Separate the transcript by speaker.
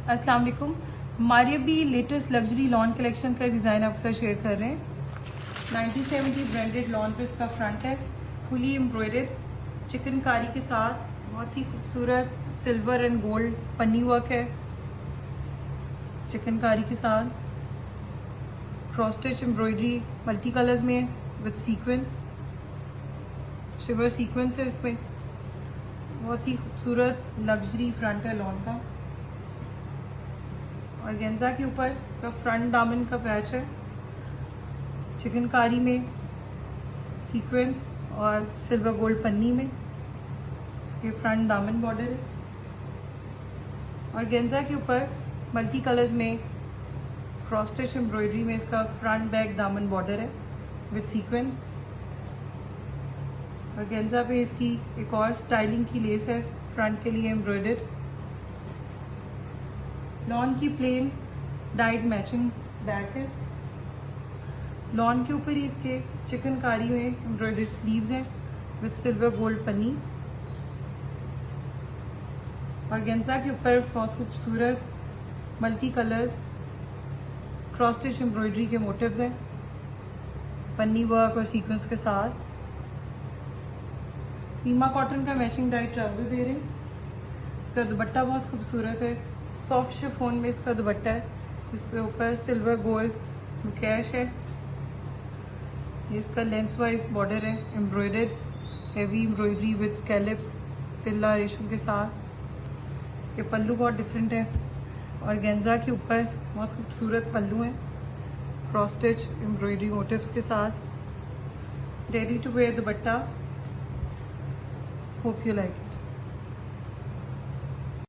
Speaker 1: अस्सलाम वालेकुम। हमारे अभी लेटेस्ट लग्जरी लॉन कलेक्शन का डिज़ाइन आपके साथ शेयर कर रहे हैं। 1970 ब्रांडेड लॉन पे इसका फ्रंट है, फुली एम्ब्रॉयडर्ड चिकनकारी के साथ बहुत ही खूबसूरत सिल्वर एंड गोल्ड पन्नी वर्क है। चिकनकारी के साथ cross stitch embroidery multi colours में विद सीक्वेंस, शिवर सीक्वेंस है इसमें। बहुत ही खूबसूरत लग्जरी फ्रंट है लॉन का। और गेंजा के ऊपर इसका फ्रंट दामन का पैच है, चिकनकारी में सीक्वेंस और सिल्वर गोल्ड पन्नी में इसके फ्रंट दामन बॉर्डर है। और गेंजा के ऊपर मल्टी कलर्स में क्रॉस स्टिच एम्ब्रॉयडरी में इसका फ्रंट बैक दामन बॉर्डर है विद सीक्वेंस। और गेंजा पे इसकी एक और स्टाइलिंग की लेस है फ्रंट के लिए एम्ब्रॉयडर्ड। लॉन की प्लेन डाइड मैचिंग बैक है। लॉन के ऊपर ही इसके चिकनकारी में एम्ब्रॉयडर्ड स्लीव्स हैं विद सिल्वर गोल्ड पन्नी। और गेंजा के ऊपर बहुत खूबसूरत multi colours cross stitch embroidery के मोटिव्स हैं पन्नी वर्क और सीक्वेंस के साथ। नीमा कॉटन का मैचिंग डाइड ट्राउजर दे रहे हैं। इसका दुपट्टा बहुत खूबसूरत है, सॉफ्ट शिफॉन में इसका दुपट्टा है जिसपे ऊपर सिल्वर गोल्ड कैश है। ये इसका लेंथ वाइज बॉर्डर है एम्ब्रॉयडर्ड, हेवी एम्ब्रॉयडरी विद स्कैलिप्स तिल्ला रेशम के साथ। इसके पल्लू बहुत डिफरेंट है और गेंजा के ऊपर बहुत खूबसूरत पल्लू है क्रॉस स्टिच एम्ब्रॉयडरी मोटिव्स के साथ। Ready to wear dupatta. Hope you like.